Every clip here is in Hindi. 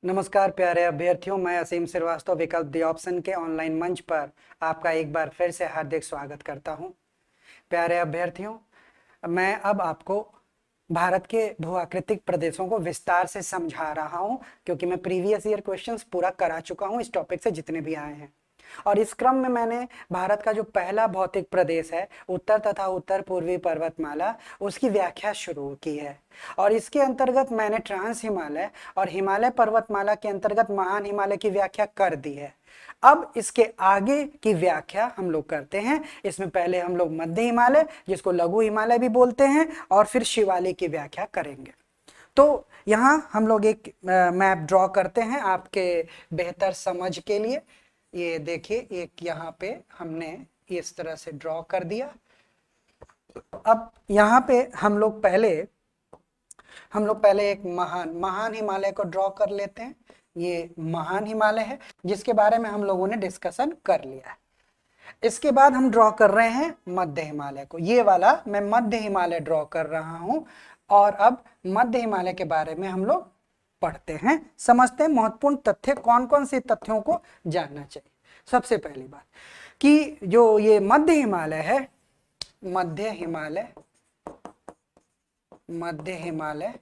नमस्कार प्यारे अभ्यर्थियों, मैं असीम श्रीवास्तव विकल्प दी ऑप्शन के ऑनलाइन मंच पर आपका एक बार फिर से हार्दिक स्वागत करता हूं। प्यारे अभ्यर्थियों, मैं अब आपको भारत के भूआकृतिक प्रदेशों को विस्तार से समझा रहा हूं, क्योंकि मैं प्रीवियस ईयर क्वेश्चंस पूरा करा चुका हूं इस टॉपिक से जितने भी आए हैं। और इस क्रम में मैंने भारत का जो पहला भौतिक प्रदेश है उत्तर तथा उत्तर पूर्वी पर्वतमाला, उसकी व्याख्या शुरू की है। और इसके अंतर्गत मैंने ट्रांस हिमालय और हिमालय पर्वतमाला के अंतर्गत महान हिमालय की व्याख्या कर दी है। अब इसके आगे की व्याख्या हम लोग करते हैं। इसमें पहले हम लोग मध्य हिमालय, जिसको लघु हिमालय भी बोलते हैं, और फिर शिवालिक की व्याख्या करेंगे। तो यहाँ हम लोग एक मैप ड्रॉ करते हैं आपके बेहतर समझ के लिए। ये देखिए, एक यहाँ पे हमने इस तरह से ड्रॉ कर दिया। अब यहाँ पे हम लोग पहले एक महान हिमालय को ड्रॉ कर लेते हैं। ये महान हिमालय है जिसके बारे में हम लोगों ने डिस्कशन कर लिया है। इसके बाद हम ड्रॉ कर रहे हैं मध्य हिमालय को। ये वाला मैं मध्य हिमालय ड्रॉ कर रहा हूं। और अब मध्य हिमालय के बारे में हम लोग पढ़ते हैं, समझते हैं महत्वपूर्ण तथ्य, कौन कौन से तथ्यों को जानना चाहिए। सबसे पहली बात कि जो ये मध्य हिमालय है, मध्य हिमालय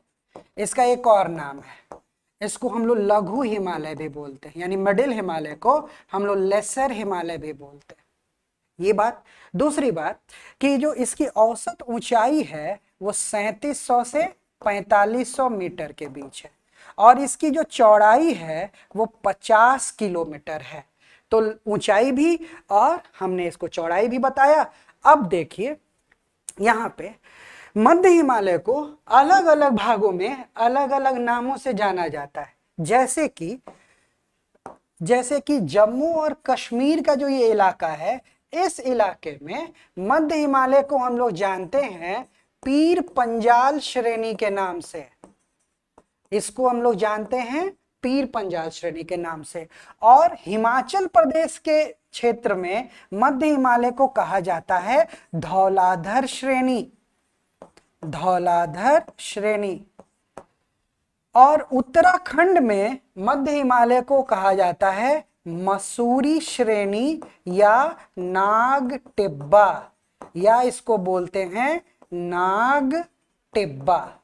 इसका एक और नाम है। इसको हम लोग लघु हिमालय भी बोलते हैं, यानी मिडिल हिमालय को हम लोग लेसर हिमालय भी बोलते हैं। ये बात। दूसरी बात कि जो इसकी औसत ऊंचाई है वो 3700 से 4500 मीटर के बीच है, और इसकी जो चौड़ाई है वो 50 किलोमीटर है। तो ऊंचाई भी और हमने इसको चौड़ाई भी बताया। अब देखिए, यहाँ पे मध्य हिमालय को अलग अलग भागों में अलग अलग नामों से जाना जाता है। जैसे कि जम्मू और कश्मीर का जो ये इलाका है, इस इलाके में मध्य हिमालय को हम लोग जानते हैं पीर पंजाल श्रेणी के नाम से। इसको हम लोग जानते हैं पीर पंजाल श्रेणी के नाम से। और हिमाचल प्रदेश के क्षेत्र में मध्य हिमालय को कहा जाता है धौलाधर श्रेणी। और उत्तराखंड में मध्य हिमालय को कहा जाता है मसूरी श्रेणी या नाग टिब्बा, या इसको बोलते हैं नाग टिब्बा।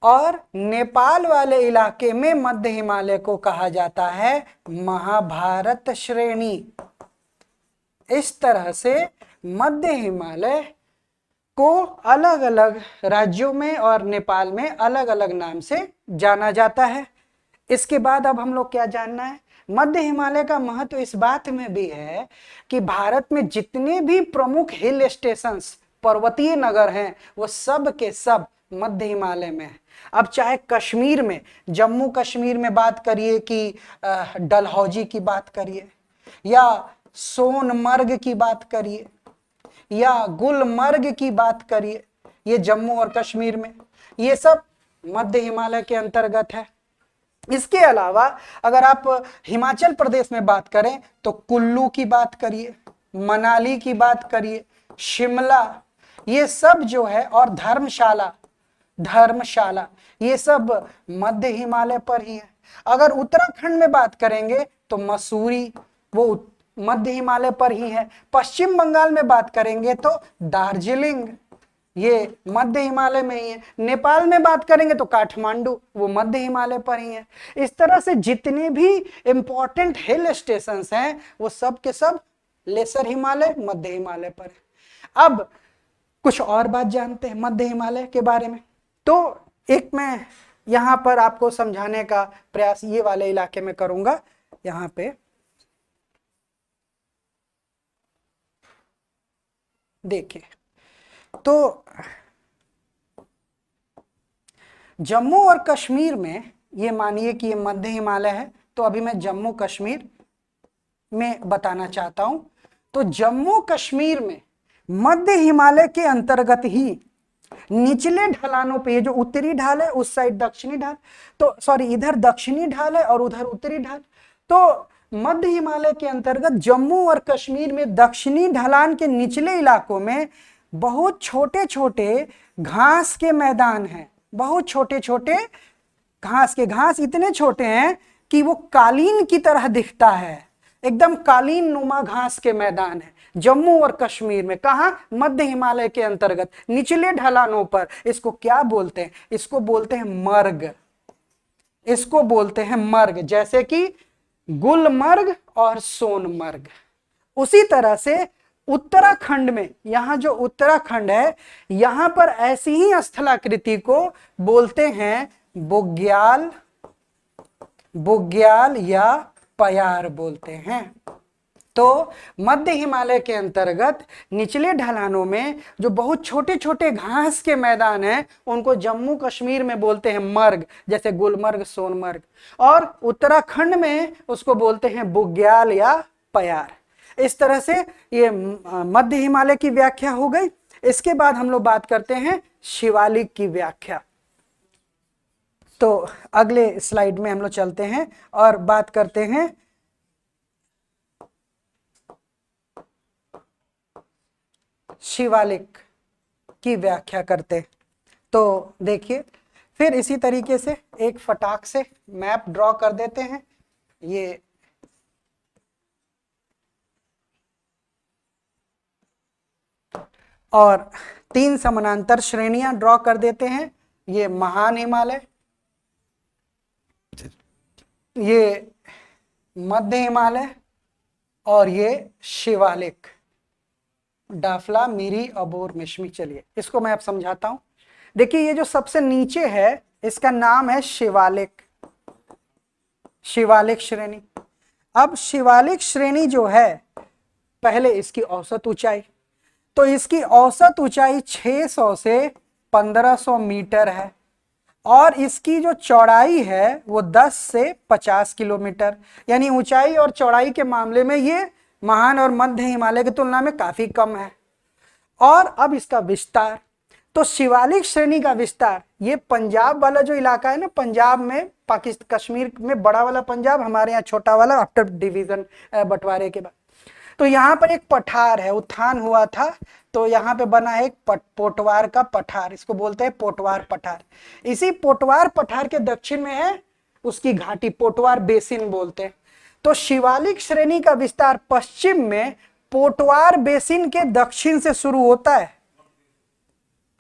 और नेपाल वाले इलाके में मध्य हिमालय को कहा जाता है महाभारत श्रेणी। इस तरह से मध्य हिमालय को अलग अलग राज्यों में और नेपाल में अलग अलग नाम से जाना जाता है। इसके बाद अब हम लोग क्या जानना है, मध्य हिमालय का महत्व इस बात में भी है कि भारत में जितने भी प्रमुख हिल स्टेशंस, पर्वतीय नगर हैं, वो सब के सब मध्य हिमालय में है। अब चाहे कश्मीर में, जम्मू कश्मीर में बात करिए कि डलहौजी की बात करिए, या सोनमर्ग की बात करिए, या गुलमर्ग की बात करिए, ये जम्मू और कश्मीर में, ये सब मध्य हिमालय के अंतर्गत है। इसके अलावा अगर आप हिमाचल प्रदेश में बात करें तो कुल्लू की बात करिए, मनाली की बात करिए, शिमला, ये सब जो है, और धर्मशाला ये सब मध्य हिमालय पर ही है। अगर उत्तराखंड में बात करेंगे तो मसूरी, वो मध्य हिमालय पर ही है। पश्चिम बंगाल में बात करेंगे तो दार्जिलिंग, ये मध्य हिमालय में ही है। नेपाल में बात करेंगे तो काठमांडू, वो मध्य हिमालय पर ही है। इस तरह से जितने भी इंपॉर्टेंट हिल स्टेशंस हैं वो सब के सब लेसर हिमालय, मध्य हिमालय पर है। अब कुछ और बात जानते हैं मध्य हिमालय के बारे में। तो एक मैं यहां पर आपको समझाने का प्रयास ये वाले इलाके में करूंगा। यहां पे देखिए, तो जम्मू और कश्मीर में ये मानिए कि ये मध्य हिमालय है, तो अभी मैं जम्मू कश्मीर में बताना चाहता हूं। तो जम्मू कश्मीर में मध्य हिमालय के अंतर्गत ही निचले ढलानों पे, ये जो उत्तरी ढाल है उस साइड दक्षिणी ढाल, तो सॉरी इधर दक्षिणी ढाल है और उधर उत्तरी ढाल, तो मध्य हिमालय के अंतर्गत जम्मू और कश्मीर में दक्षिणी ढलान के निचले इलाकों में बहुत छोटे छोटे घास के मैदान हैं, बहुत छोटे छोटे घास के, घास इतने छोटे हैं कि वो कालीन की तरह दिखता है, एकदम कालीन नुमा घास के मैदान है जम्मू और कश्मीर में। कहा? मध्य हिमालय के अंतर्गत निचले ढलानों पर। इसको क्या बोलते हैं? इसको बोलते हैं मर्ग। इसको बोलते हैं मर्ग, जैसे कि गुलमर्ग और सोनमर्ग। उसी तरह से उत्तराखंड में, यहां जो उत्तराखंड है, यहां पर ऐसी ही स्थलाकृति को बोलते हैं बुग्याल, बुग्याल या पयार बोलते हैं। तो मध्य हिमालय के अंतर्गत निचले ढलानों में जो बहुत छोटे छोटे घास के मैदान हैं, उनको जम्मू कश्मीर में बोलते हैं मर्ग, जैसे गुलमर्ग, सोनमर्ग। और उत्तराखंड में उसको बोलते हैं बुग्याल या पयार। इस तरह से ये मध्य हिमालय की व्याख्या हो गई। इसके बाद हम लोग बात करते हैं शिवालिक की व्याख्या। तो अगले स्लाइड में हम लोग चलते हैं और बात करते हैं शिवालिक की व्याख्या करते। तो देखिए, फिर इसी तरीके से एक फटाक से मैप ड्रॉ कर देते हैं। ये और 3 समानांतर श्रेणियां ड्रॉ कर देते हैं। ये महान हिमालय, ये मध्य हिमालय और ये शिवालिक, डाफला, मीरी, अबोर, मिश्मी। चलिए इसको मैं अब समझाता हूं। देखिए, ये जो सबसे नीचे है इसका नाम है शिवालिक, शिवालिक श्रेणी। अब शिवालिक श्रेणी जो है, पहले इसकी औसत ऊंचाई, तो इसकी औसत ऊंचाई 600 से 1500 मीटर है और इसकी जो चौड़ाई है वो 10 से 50 किलोमीटर, यानी ऊंचाई और चौड़ाई के मामले में ये महान और मध्य हिमालय की तुलना में काफी कम है। और अब इसका विस्तार, तो शिवालिक श्रेणी का विस्तार, ये पंजाब वाला जो इलाका है ना, पंजाब में, पाकिस्तान, कश्मीर में बड़ा वाला पंजाब, हमारे यहाँ छोटा वाला आफ्टर डिवीजन, बंटवारे के बाद। तो यहाँ पर एक पठार है, उत्थान हुआ था, तो यहाँ पे बना है एक पोटवार का पठार, इसको बोलते हैं पोटवार पठार। इसी पोटवार पठार के दक्षिण में है उसकी घाटी, पोटवार बेसिन बोलते हैं। तो शिवालिक श्रेणी का विस्तार पश्चिम में पोटवार बेसिन के दक्षिण से शुरू होता है,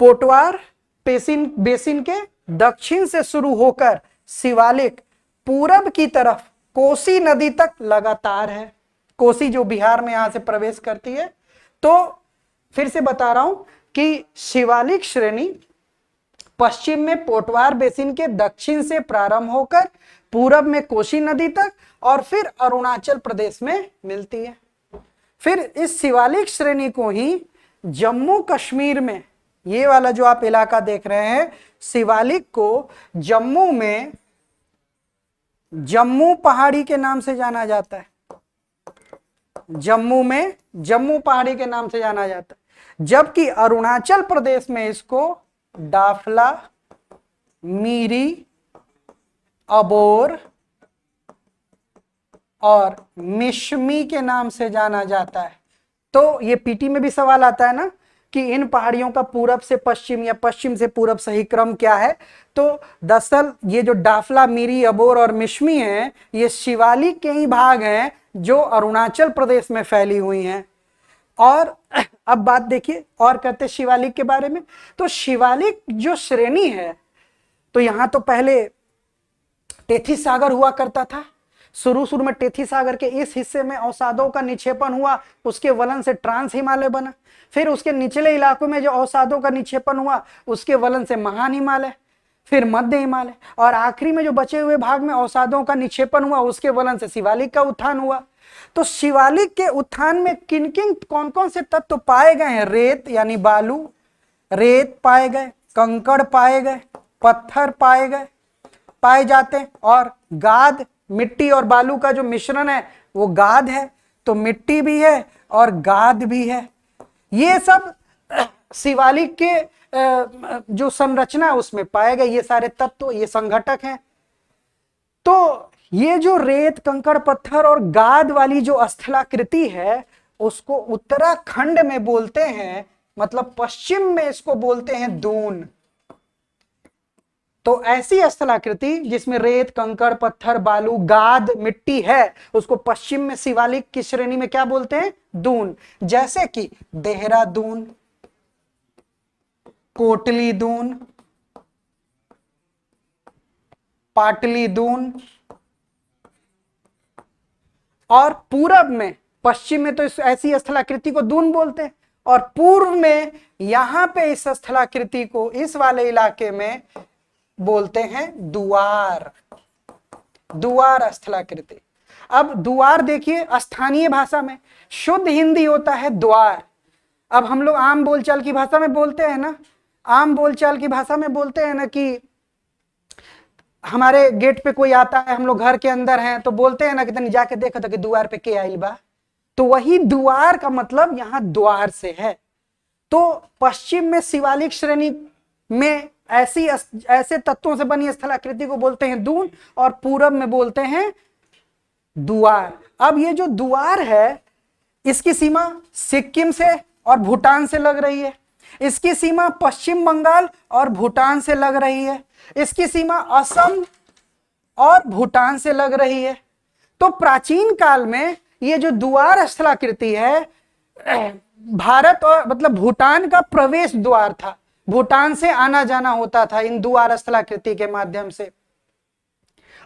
पोटवार बेसिन के दक्षिण से शुरू होकर शिवालिक पूरब की तरफ कोसी नदी तक लगातार है। कोसी जो बिहार में यहां से प्रवेश करती है। तो फिर से बता रहा हूं कि शिवालिक श्रेणी पश्चिम में पोटवार बेसिन के दक्षिण से प्रारंभ होकर पूरब में कोसी नदी तक और फिर अरुणाचल प्रदेश में मिलती है। फिर इस शिवालिक श्रेणी को ही जम्मू कश्मीर में, ये वाला जो आप इलाका देख रहे हैं, शिवालिक को जम्मू में जम्मू पहाड़ी के नाम से जाना जाता है। जम्मू में जम्मू पहाड़ी के नाम से जाना जाता है, जबकि अरुणाचल प्रदेश में इसको डाफला, मीरी, अबोर और मिश्मी के नाम से जाना जाता है। तो ये पीटी में भी सवाल आता है ना कि इन पहाड़ियों का पूरब से पश्चिम या पश्चिम से पूरब सही क्रम क्या है। तो दरअसल ये जो डाफला, मीरी, अबोर और मिश्मी हैं, ये शिवालिक के ही भाग हैं जो अरुणाचल प्रदेश में फैली हुई हैं। और अब बात देखिए और करते शिवालिक के बारे में। तो शिवालिक जो श्रेणी है, तो यहां तो पहले टेथी सागर हुआ करता था। शुरू में टेथी सागर के इस हिस्से में अवसादों का निक्षेपण हुआ, उसके वलन से ट्रांस हिमालय बना। फिर उसके निचले इलाकों में जो अवसादों का निक्षेपण हुआ, उसके वलन से महान हिमालय, फिर मध्य हिमालय, और आखिरी में जो बचे हुए भाग में अवसादों का निक्षेपण हुआ, उसके वलन से शिवालिक का उत्थान हुआ। तो शिवालिक के उत्थान में किन किन कौन कौन से तत्व पाए गए हैं? रेत यानी बालू, रेत पाए गए, कंकड़ पाए गए, पत्थर पाए जाते हैं, और गाद, मिट्टी और बालू का जो मिश्रण है वो गाद है। तो मिट्टी भी है और गाद भी है। ये सब शिवालिक के जो संरचना है उसमें पाए गए ये सारे तत्व, ये संघटक हैं। तो ये जो रेत, कंकड़, पत्थर और गाद वाली जो स्थलाकृति है, उसको उत्तराखंड में बोलते हैं, मतलब पश्चिम में इसको बोलते हैं दून। तो ऐसी स्थलाकृति जिसमें रेत, कंकड़, पत्थर, बालू, गाद, मिट्टी है, उसको पश्चिम में शिवालिक की श्रेणी में क्या बोलते हैं? दून। जैसे कि देहरादून, कोटली दून, पाटली दून, और पूरब में, पश्चिम में तो इस ऐसी स्थलाकृति को दून बोलते हैं, और पूर्व में यहां पे इस स्थलाकृति को, इस वाले इलाके में बोलते हैं दुआर। दुआर स्थलाकृति। अब दुआर देखिए, स्थानीय भाषा में शुद्ध हिंदी होता है द्वार। अब हम लोग आम बोलचाल की भाषा में बोलते हैं ना, आम बोलचाल की भाषा में बोलते हैं ना कि हमारे गेट पे कोई आता है, हम लोग घर के अंदर हैं तो बोलते हैं ना कि तनी जाके देखो तो कि द्वार पे के आइल बा। तो वही द्वार का मतलब यहां द्वार से है। तो पश्चिम में शिवालिक श्रेणी में ऐसे तत्वों से बनी स्थलाकृति को बोलते हैं दून, और पूरब में बोलते हैं दुआर। अब ये जो दुआर है, इसकी सीमा सिक्किम से और भूटान से लग रही है, इसकी सीमा पश्चिम बंगाल और भूटान से लग रही है, इसकी सीमा असम और भूटान से लग रही है। तो प्राचीन काल में ये जो दुआर स्थलाकृति है, भारत और मतलब भूटान का प्रवेश द्वार था। भूटान से आना जाना होता था इन दुआर स्थलाकृति के माध्यम से।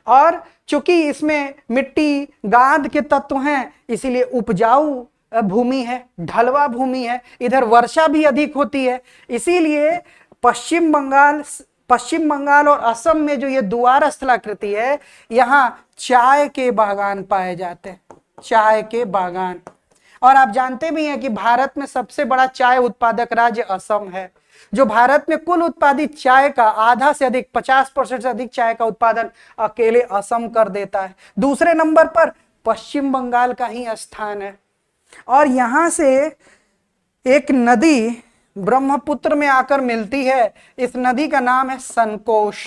और चूंकि इसमें मिट्टी, गाद के तत्व हैं, इसीलिए उपजाऊ भूमि है, ढलवा भूमि है, इधर वर्षा भी अधिक होती है। इसीलिए पश्चिम बंगाल और असम में जो ये दुआर स्थलाकृति है, यहाँ चाय के बागान पाए जाते हैं, चाय के बागान। और आप जानते भी हैं कि भारत में सबसे बड़ा चाय उत्पादक राज्य असम है, जो भारत में कुल उत्पादित चाय का आधा से अधिक 50% से अधिक चाय का उत्पादन अकेले असम कर देता है। दूसरे नंबर पर पश्चिम बंगाल का ही स्थान है। और यहां से एक नदी ब्रह्मपुत्र में आकर मिलती है, इस नदी का नाम है सनकोश।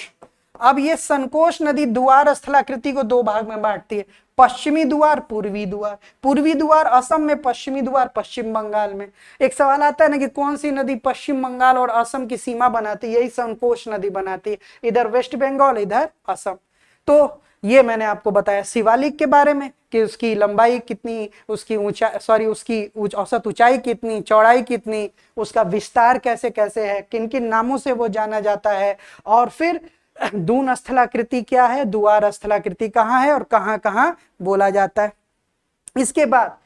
अब ये सनकोश नदी दुआर स्थलाकृति को दो भाग में बांटती है, पश्चिमी द्वार, पूर्वी द्वार। पूर्वी द्वार असम में, पश्चिमी द्वार पश्चिम बंगाल में। एक सवाल आता है ना कि कौन सी नदी पश्चिम बंगाल और असम की सीमा बनाती है? यही सनकोश नदी बनाती है, इधर वेस्ट बंगाल, इधर असम। तो ये मैंने आपको बताया शिवालिक के बारे में कि उसकी लंबाई कितनी, उसकी उसकी औसत ऊंचाई कितनी, चौड़ाई कितनी, उसका विस्तार कैसे कैसे है, किन किन नामों से वो जाना जाता है। और फिर दून स्थलाकृति क्या है, दुआर स्थलाकृति कहाँ है और कहाँ कहाँ बोला जाता है। इसके बाद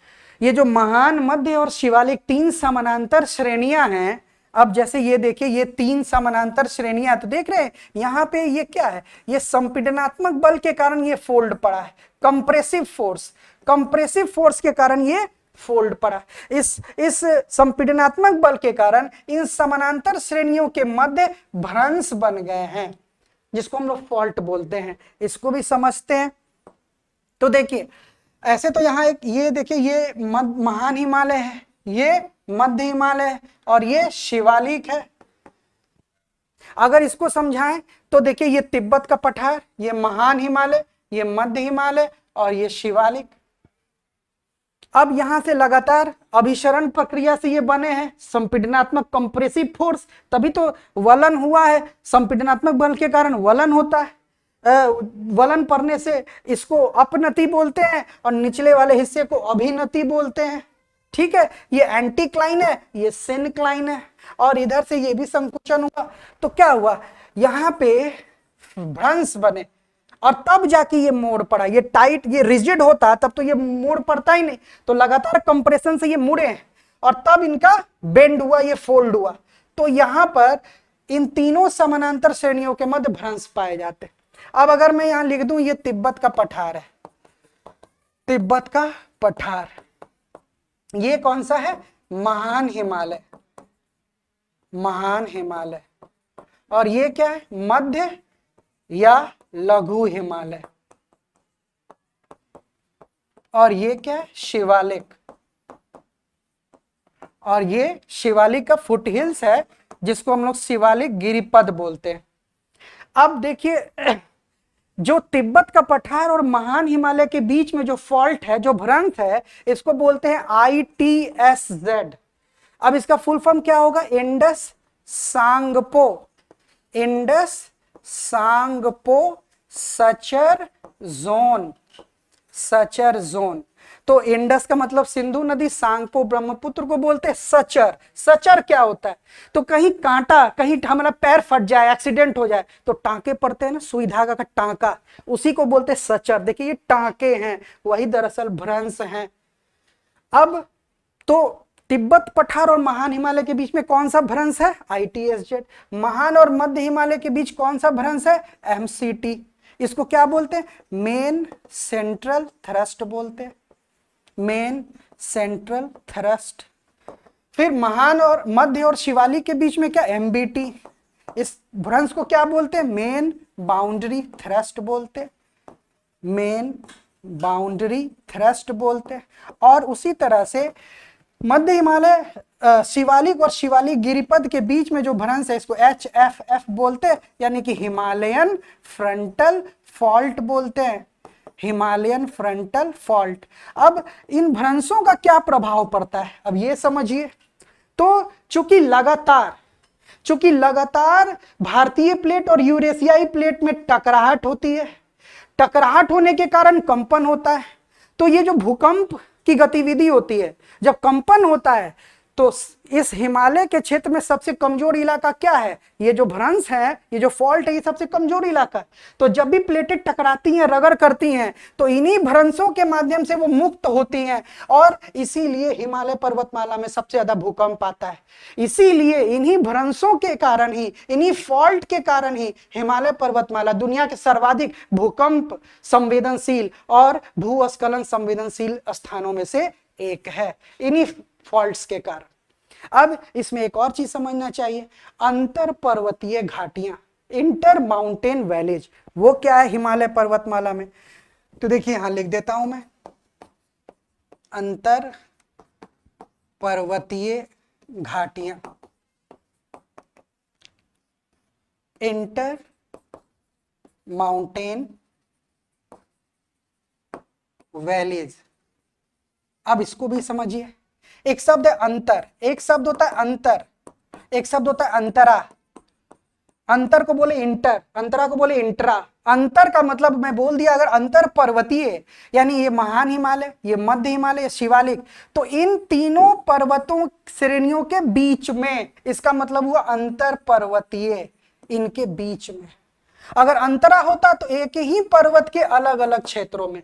ये जो महान, मध्य और शिवालिक तीन समानांतर श्रेणियां हैं। अब जैसे ये देखिए, ये तीन समानांतर श्रेणियां, तो देख रहे हैं यहाँ पे ये क्या है, ये संपीडनात्मक बल के कारण ये फोल्ड पड़ा है, कंप्रेसिव फोर्स के कारण ये फोल्ड पड़ा। इस संपीडनात्मक बल के कारण इन समानांतर श्रेणियों के मध्य भ्रंश बन गए हैं, जिसको हम लोग फॉल्ट बोलते हैं। इसको भी समझते हैं। तो देखिए, ऐसे तो यहाँ एक ये देखिए, ये महान हिमालय है, ये मध्य हिमालय है, और ये शिवालिक है। अगर इसको समझाएं तो देखिए, ये तिब्बत का पठार, ये महान हिमालय, ये मध्य हिमालय, और ये शिवालिक। अब यहां से लगातार अभिसरण प्रक्रिया से ये बने हैं, संपीडनात्मक कंप्रेसिव फोर्स, तभी तो वलन हुआ है। संपीडनात्मक बल के कारण वलन होता है, वलन पड़ने से इसको अपनति बोलते हैं, और निचले वाले हिस्से को अभिनति बोलते हैं। ठीक है, ये एंटीक्लाइन है, ये सिनक्लाइन है, और इधर से ये भी संकुचन हुआ। तो क्या हुआ, यहाँ पे भ्रंश बने, और तब जाके ये मोड़ पड़ा। ये टाइट, ये रिजिड होता तब तो ये मोड़ पड़ता ही नहीं, तो लगातार कंप्रेशन से ये मुड़े हैं, और तब इनका बेंड हुआ, ये फोल्ड हुआ। तो यहां पर इन तीनों समानांतर श्रेणियों के मध्य भ्रंश पाए जाते हैं। अब अगर मैं यहां लिख दूं, ये तिब्बत का पठार है, तिब्बत का पठार। ये कौन सा है, महान हिमालय, महान हिमालय। और ये क्या है, मध्य या लघु हिमालय। और ये क्या है, शिवालिक। और ये शिवालिक का फुट हिल्स है, जिसको हम लोग शिवालिक गिरिपद बोलते हैं। अब देखिए, जो तिब्बत का पठार और महान हिमालय के बीच में जो फॉल्ट है, जो भ्रंश है, इसको बोलते हैं ITSZ। अब इसका फुल फॉर्म क्या होगा, Indus Tsangpo, Indus Tsangpo suture zone, suture zone. तो इंडस का मतलब सिंधु नदी, सांगपो ब्रह्मपुत्र को बोलते हैं सचर। सचर क्या होता है? तो कहीं कांटा, कहीं हमारा पैर फट जाए, एक्सीडेंट हो जाए तो टांके पड़ते हैं ना, सुई धागा का टांका, उसी को बोलते हैं सचर। देखिए ये टांके हैं, वही दरअसल भ्रंश हैं। अब तो तिब्बत पठार और महान हिमालय के बीच में कौन सा भ्रंश है? ITSZ। महान और मध्य हिमालय के बीच कौन सा भ्रंश है? MCT। इसको क्या बोलते हैं? मेन सेंट्रल थ्रस्ट बोलते हैं, मेन सेंट्रल थ्रस्ट। फिर महान और मध्य और शिवालिक के बीच में क्या? MBT। इस भ्रंश को क्या बोलते हैं? मेन बाउंड्री थ्रस्ट बोलते हैं, मेन बाउंड्री थ्रस्ट बोलते हैं। और उसी तरह से मध्य हिमालय, शिवालिक और शिवालिक गिरिपद के बीच में जो भ्रंश है इसको HFF बोलते हैं, यानी कि हिमालयन फ्रंटल फॉल्ट बोलते हैं, हिमालयन फ्रंटल फॉल्ट। अब इन भ्रंशों का क्या प्रभाव पड़ता है, अब ये समझिए। तो चूंकि लगातार भारतीय प्लेट और यूरेशियाई प्लेट में टकराहट होती है, टकराहट होने के कारण कंपन होता है। तो ये जो भूकंप की गतिविधि होती है, जब कंपन होता है तो इस हिमालय के क्षेत्र में सबसे कमजोर इलाका क्या है? ये जो भ्रंश है, ये जो फॉल्ट है, ये सबसे कमजोर इलाका है। तो जब भी प्लेटें टकराती हैं, रगड़ करती हैं, तो इन्हीं भ्रंशों के माध्यम से वो मुक्त होती हैं, और इसीलिए हिमालय पर्वतमाला में सबसे ज्यादा भूकंप आता है। इसीलिए इन्हीं भ्रंशों के कारण ही, इन्हीं फॉल्ट के कारण ही हिमालय पर्वतमाला दुनिया के सर्वाधिक भूकंप संवेदनशील और भूस्खलन संवेदनशील स्थानों में से एक है, इन्हीं फॉल्ट्स के कारण। अब इसमें एक और चीज समझना चाहिए, अंतर पर्वतीय घाटियां, इंटर माउंटेन वैलीज, वो क्या है हिमालय पर्वतमाला में? तो देखिए यहां लिख देता हूं मैं, अंतर पर्वतीय घाटियां, इंटर माउंटेन वैलीज। अब इसको भी समझिए। एक शब्द है अंतर, एक शब्द होता है अंतर, एक शब्द होता है अंतरा। अंतर को बोले इंटर, अंतरा को बोले इंट्रा। अंतर का मतलब मैं बोल दिया, अगर अंतर पर्वतीय यानी ये महान हिमालय, ये मध्य हिमालय, शिवालिक, तो इन तीनों पर्वतों श्रेणियों के बीच में, इसका मतलब हुआ अंतर पर्वतीय, इनके बीच में। अगर अंतरा होता तो एक ही पर्वत के अलग अलग क्षेत्रों में।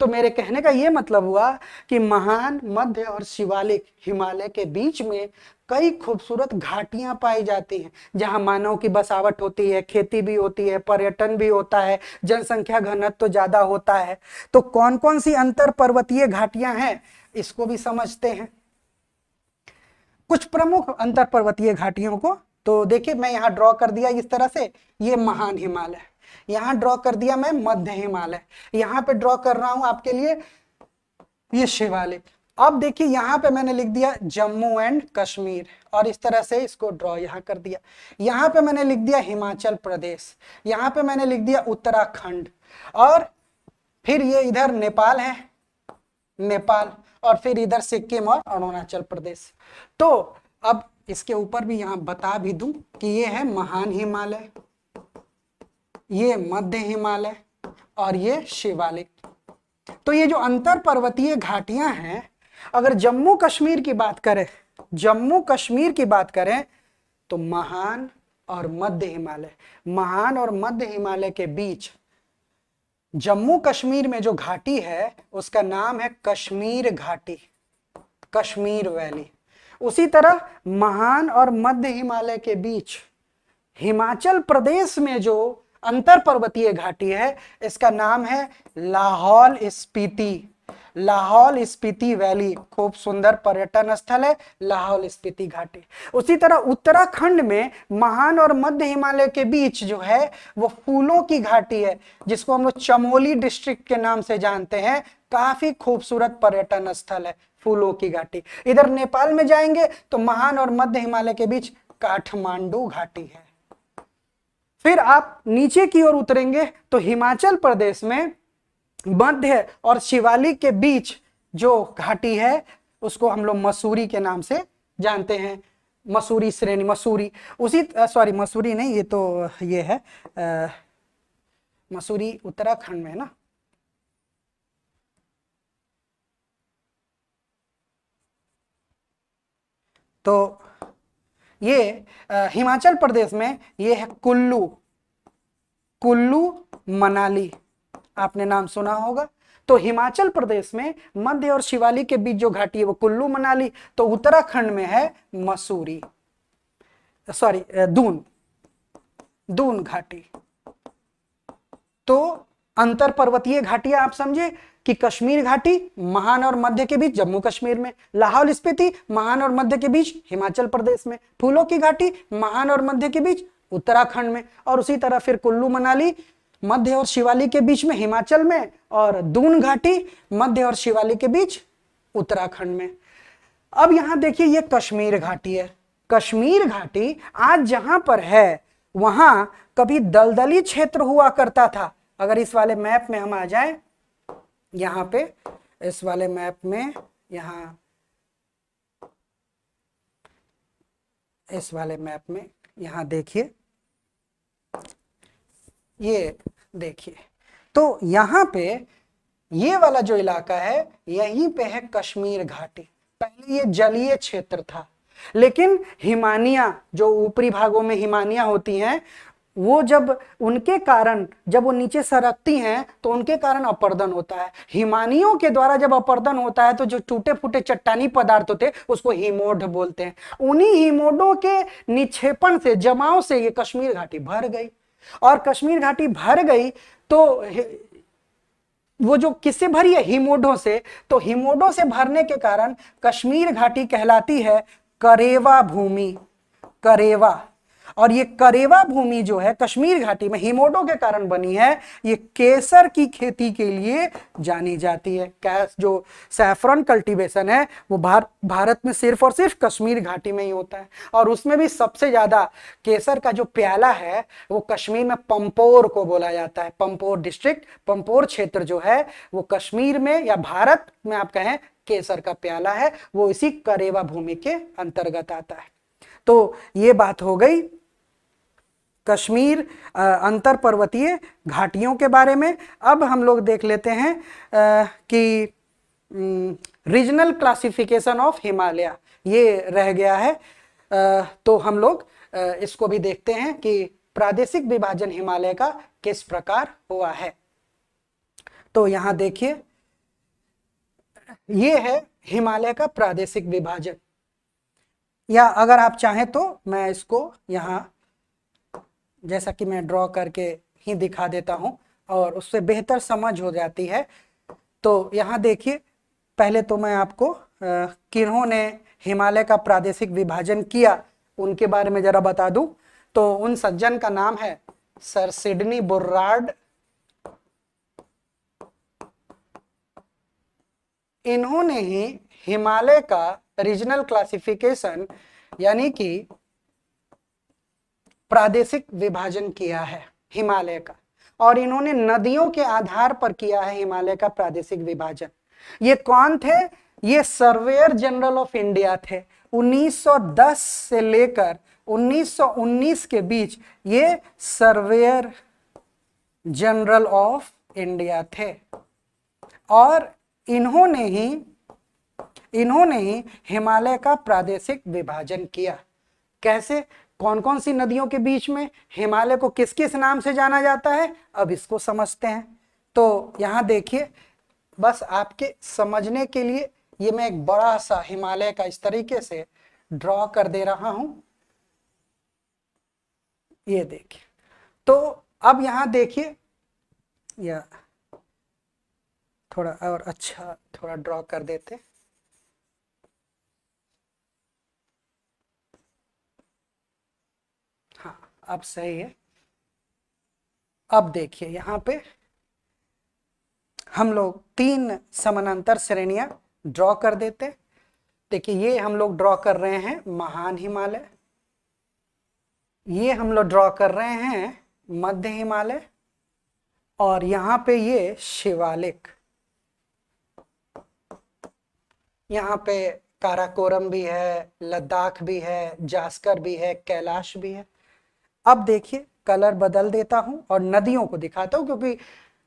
तो मेरे कहने का यह मतलब हुआ कि महान, मध्य और शिवालिक हिमालय के बीच में कई खूबसूरत घाटियां पाई जाती हैं, जहां मानव की बसावट होती है, खेती भी होती है, पर्यटन भी होता है, जनसंख्या घनत्व तो ज्यादा होता है। तो कौन कौन सी अंतर पर्वतीय घाटियां हैं, इसको भी समझते हैं। कुछ प्रमुख अंतर पर्वतीय घाटियों को तो देखिए, मैं यहां ड्रॉ कर दिया इस तरह से, ये महान हिमालय, यहां ड्रॉ कर दिया मैं मध्य हिमालय, यहां पे ड्रॉ कर रहा हूं आपके लिए ये शिवालिक। अब देखिए यहां पे मैंने लिख दिया जम्मू एंड कश्मीर, और इस तरह से इसको ड्रॉ यहां कर दिया। यहां पे मैंने लिख दिया हिमाचल प्रदेश, यहां पे मैंने लिख दिया उत्तराखंड, और फिर ये इधर नेपाल है, नेपाल, और फिर इधर सिक्किम और अरुणाचल प्रदेश। तो अब इसके ऊपर भी यहां बता भी दूं कि ये है महान हिमालय, ये मध्य हिमालय, और ये शिवालिक। तो ये जो अंतर पर्वतीय घाटियां हैं, अगर जम्मू कश्मीर की बात करें, जम्मू कश्मीर की बात करें, तो महान और मध्य हिमालय, महान और मध्य हिमालय के बीच जम्मू कश्मीर में जो घाटी है उसका नाम है कश्मीर घाटी, कश्मीर वैली। उसी तरह महान और मध्य हिमालय के बीच हिमाचल प्रदेश में जो अंतर पर्वतीय घाटी है, इसका नाम है लाहौल स्पीति, लाहौल स्पीति वैली। खूब सुंदर पर्यटन स्थल है लाहौल स्पीति घाटी। उसी तरह उत्तराखंड में महान और मध्य हिमालय के बीच जो है वो फूलों की घाटी है, जिसको हम लोग चमोली डिस्ट्रिक्ट के नाम से जानते हैं। काफी खूबसूरत पर्यटन स्थल है फूलों की घाटी। इधर नेपाल में जाएंगे तो महान और मध्य हिमालय के बीच काठमांडू घाटी है। फिर आप नीचे की ओर उतरेंगे तो हिमाचल प्रदेश में मध्य और शिवालिक के बीच जो घाटी है उसको हम लोग मसूरी के नाम से जानते हैं। मसूरी श्रेणी, मसूरी उसी सॉरी मसूरी नहीं, ये तो ये है मसूरी उत्तराखंड में है ना। तो ये हिमाचल प्रदेश में ये है कुल्लू, कुल्लू मनाली, आपने नाम सुना होगा। तो हिमाचल प्रदेश में मध्य और शिवालिक के बीच जो घाटी है वो कुल्लू मनाली, तो उत्तराखंड में है मसूरी, सॉरी दून, दून घाटी। तो अंतर पर्वतीय घाटियां आप समझे कि कश्मीर घाटी महान और मध्य के बीच जम्मू कश्मीर में, लाहौल स्पीति महान और मध्य के बीच हिमाचल प्रदेश में, फूलों की घाटी महान और मध्य के बीच उत्तराखंड में, और उसी तरह फिर कुल्लू मनाली मध्य और शिवालिक के बीच में हिमाचल में, और दून घाटी मध्य और शिवालिक के बीच उत्तराखंड में। अब यहां देखिए ये कश्मीर घाटी है। कश्मीर घाटी आज जहां पर है वहां कभी दलदली क्षेत्र हुआ करता था। अगर इस वाले मैप में हम आ जाएं, यहां पे इस वाले मैप में, यहां इस वाले मैप में यहां देखिए, ये देखिए, तो यहां पे ये वाला जो इलाका है यहीं पे है कश्मीर घाटी। पहले ये जलीय क्षेत्र था, लेकिन हिमानियां जो ऊपरी भागों में हिमानियां होती हैं वो जब उनके कारण जब वो नीचे सरकती हैं तो उनके कारण अपर्दन होता है। हिमानियों के द्वारा जब अपर्दन होता है तो जो टूटे फूटे चट्टानी पदार्थ होते हैं उसको हिमोड बोलते हैं। उन्हीं हिमोडों के निक्षेपण से, जमाव से ये कश्मीर घाटी भर गई, और कश्मीर घाटी भर गई तो वो जो किससे भरी है, हिमोडों से। तो हिमोडों से भरने के कारण कश्मीर घाटी कहलाती है करेवा भूमि, करेवा। और ये करेवा भूमि जो है कश्मीर घाटी में हिमोडों के कारण बनी है, ये केसर की खेती के लिए जानी जाती है। जो सैफरन कल्टीवेशन है वो भारत में सिर्फ और सिर्फ कश्मीर घाटी में ही होता है, और उसमें भी सबसे ज्यादा केसर का जो प्याला है वो कश्मीर में पंपोर को बोला जाता है। पंपोर डिस्ट्रिक्ट, पंपोर क्षेत्र जो है वो कश्मीर में या भारत में आप कहें केसर का प्याला है, वो इसी करेवा भूमि के अंतर्गत आता है। तो ये बात हो गई कश्मीर अंतर पर्वतीय घाटियों के बारे में। अब हम लोग देख लेते हैं कि रीजनल क्लासिफिकेशन ऑफ हिमालय, ये रह गया है। तो हम लोग इसको भी देखते हैं कि प्रादेशिक विभाजन हिमालय का किस प्रकार हुआ है। तो यहां देखिए ये है हिमालय का प्रादेशिक विभाजन, या अगर आप चाहें तो मैं इसको यहां जैसा कि मैं ड्रॉ करके ही दिखा देता हूं और उससे बेहतर समझ हो जाती है। तो यहां देखिए, पहले तो मैं आपको किन्होंने हिमालय का प्रादेशिक विभाजन किया उनके बारे में जरा बता दूं। तो उन सज्जन का नाम है सर सिडनी बुर्रार्ड। इन्होंने ही हिमालय का रीजनल क्लासिफिकेशन यानी कि प्रादेशिक विभाजन किया है हिमालय का, और इन्होंने नदियों के आधार पर किया है हिमालय का प्रादेशिक विभाजन। ये कौन थे? ये सर्वेयर जनरल ऑफ इंडिया थे। 1910 से लेकर 1919 के बीच ये सर्वेयर जनरल ऑफ इंडिया थे, और इन्होंने ही हिमालय का प्रादेशिक विभाजन किया। कैसे? कौन कौन सी नदियों के बीच में हिमालय को किस किस नाम से जाना जाता है, अब इसको समझते हैं। तो यहां देखिए, बस आपके समझने के लिए ये मैं एक बड़ा सा हिमालय का इस तरीके से ड्रॉ कर दे रहा हूं। ये देखिए, तो अब यहां देखिए, या थोड़ा और अच्छा थोड़ा ड्रॉ कर देते। हाँ, अब सही है। अब देखिए यहां पे हम लोग 3 समानांतर श्रेणियां ड्रॉ कर देते। देखिए ये हम लोग ड्रॉ कर रहे हैं महान हिमालय, ये हम लोग ड्रॉ कर रहे हैं मध्य हिमालय, और यहां पे ये शिवालिक, यहां पे काराकोरम भी है, लद्दाख भी है, जास्कर भी है, कैलाश भी है। अब देखिए कलर बदल देता हूं और नदियों को दिखाता हूं, क्योंकि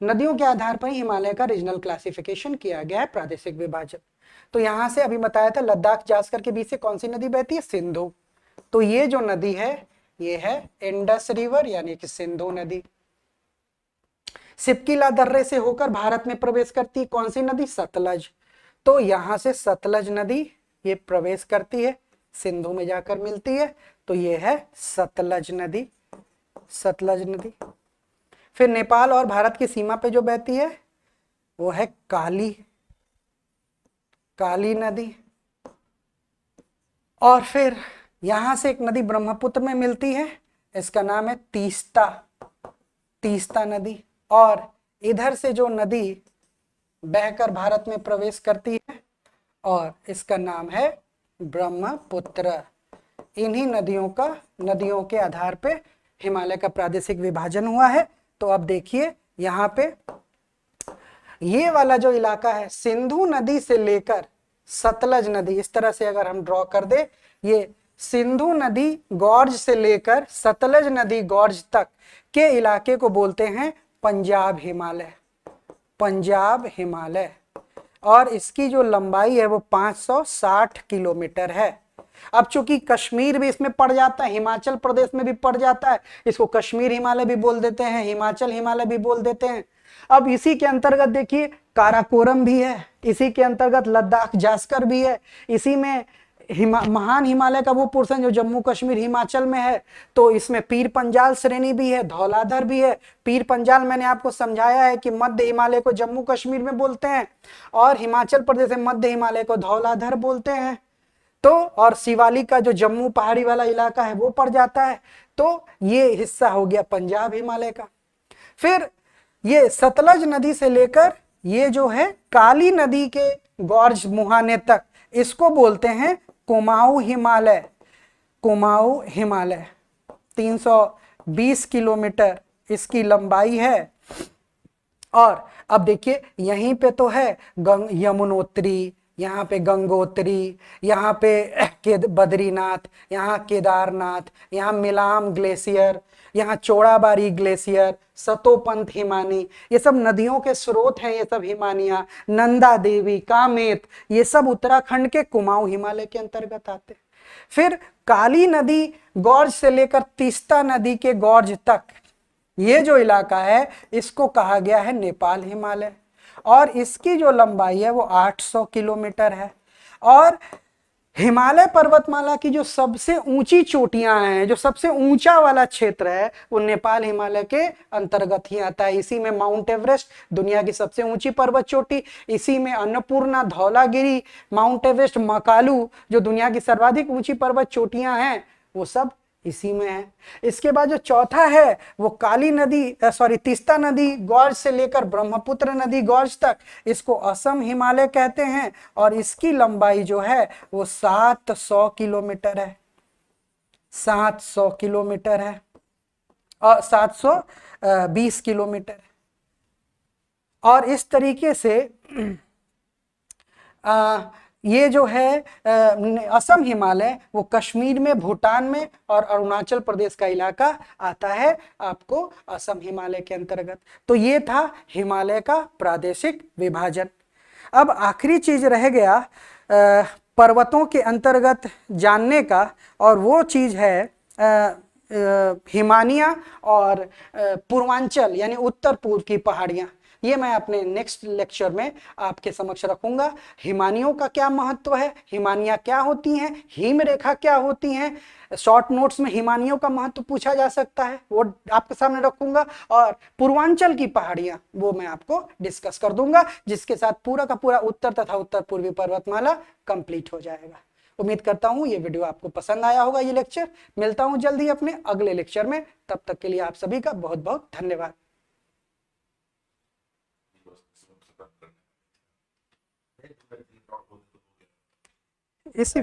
नदियों के आधार पर ही हिमालय का रीजनल क्लासिफिकेशन किया गया है, प्रादेशिक विभाजन। तो यहां से अभी बताया था लद्दाख जास्कर के बीच से कौन सी नदी बहती है, सिंधु। तो ये जो नदी है ये है इंडस रिवर यानी कि सिंधु नदी। सिपकीला दर्रे से होकर भारत में प्रवेश करती है कौन सी नदी, सतलज। तो यहां से सतलज नदी ये प्रवेश करती है, सिंधु में जाकर मिलती है, तो ये है सतलज नदी, सतलज नदी। फिर नेपाल और भारत की सीमा पे जो बहती है वो है काली, काली नदी। और फिर यहां से एक नदी ब्रह्मपुत्र में मिलती है, इसका नाम है तीस्ता, तीस्ता नदी। और इधर से जो नदी बहकर भारत में प्रवेश करती है और इसका नाम है ब्रह्मपुत्र। इन्हीं नदियों के आधार पे हिमालय का प्रादेशिक विभाजन हुआ है। तो अब देखिए यहाँ पे ये वाला जो इलाका है सिंधु नदी से लेकर सतलज नदी, इस तरह से अगर हम ड्रॉ कर दे, ये सिंधु नदी गॉर्ज से लेकर सतलज नदी गॉर्ज तक के इलाके को बोलते हैं पंजाब हिमालय, पंजाब हिमालय। और इसकी जो लंबाई है वो 560 किलोमीटर है। अब चूंकि कश्मीर भी इसमें पड़ जाता है, हिमाचल प्रदेश में भी पड़ जाता है, इसको कश्मीर हिमालय भी बोल देते हैं, हिमाचल हिमालय भी बोल देते हैं। अब इसी के अंतर्गत देखिए काराकोरम भी है, इसी के अंतर्गत लद्दाख जास्कर भी है, इसी में महान हिमालय का वो पोर्शन जो जम्मू कश्मीर हिमाचल में है, तो इसमें पीर पंजाल श्रेणी भी है, धौलाधर भी है। पीर पंजाल मैंने आपको समझाया है कि मध्य हिमालय को जम्मू कश्मीर में बोलते हैं और हिमाचल प्रदेश में मध्य हिमालय को धौलाधर बोलते हैं। तो और शिवालिक का जो जम्मू पहाड़ी वाला इलाका है वो पड़ जाता है। तो ये हिस्सा हो गया पंजाब हिमालय का। फिर ये सतलज नदी से लेकर ये जो है काली नदी के गॉर्ज मुहाने तक, इसको बोलते हैं कुमाऊं हिमालय, कुमाऊं हिमालय। 320 किलोमीटर इसकी लंबाई है। और अब देखिए यहीं पे तो है यमुनोत्री, यहाँ पे गंगोत्री, यहाँ पे बद्रीनाथ, यहाँ केदारनाथ, यहाँ मिलाम ग्लेशियर, यहाँ चौड़ाबाड़ी ग्लेशियर, सतोपंथ हिमानी, ये सब नदियों के स्रोत हैं। ये सब हिमानियां, नंदा देवी, कामेत, ये सब उत्तराखंड के कुमाऊं हिमालय के अंतर्गत आते। फिर काली नदी गॉर्ज से लेकर तीस्ता नदी के गॉर्ज तक ये जो इलाका है इसको कहा गया है नेपाल हिमालय। और इसकी जो लंबाई है वो 800 किलोमीटर है। और हिमालय पर्वतमाला की जो सबसे ऊंची चोटियां हैं, जो सबसे ऊंचा वाला क्षेत्र है, वो नेपाल हिमालय के अंतर्गत ही आता है। इसी में माउंट एवरेस्ट, दुनिया की सबसे ऊंची पर्वत चोटी, इसी में अन्नपूर्णा, धौलागिरी, माउंट एवरेस्ट, मकालू, जो दुनिया की सर्वाधिक ऊंची पर्वत चोटियां हैं, वो सब इसी में है। इसके बाद जो चौथा है वो काली नदी तीस्ता नदी गॉर्ज से लेकर ब्रह्मपुत्र नदी गॉर्ज तक, इसको असम हिमालय कहते हैं। और इसकी लंबाई जो है वो 700 किलोमीटर है, 700 किलोमीटर है और 720 किलोमीटर। और इस तरीके से ये जो है असम हिमालय वो कश्मीर में, भूटान में और अरुणाचल प्रदेश का इलाका आता है आपको असम हिमालय के अंतर्गत। तो ये था हिमालय का प्रादेशिक विभाजन। अब आखिरी चीज रह गया पर्वतों के अंतर्गत जानने का, और वो चीज है हिमानिया और पूर्वांचल यानी उत्तर पूर्व की पहाड़ियां। ये मैं अपने नेक्स्ट लेक्चर में आपके समक्ष रखूंगा। हिमानियों का क्या महत्व है, हिमानियां क्या होती हैं, हिम रेखा क्या होती हैं, शॉर्ट नोट्स में हिमानियों का महत्व पूछा जा सकता है, वो आपके सामने रखूंगा। और पूर्वांचल की पहाड़ियां वो मैं आपको डिस्कस कर दूंगा, जिसके साथ पूरा का पूरा उत्तर तथा उत्तर पूर्वी पर्वतमाला कंप्लीट हो जाएगा। उम्मीद करता हूं ये वीडियो आपको पसंद आया होगा, ये लेक्चर। मिलता हूं जल्दी अपने अगले लेक्चर में, तब तक के लिए आप सभी का बहुत बहुत धन्यवाद। इसी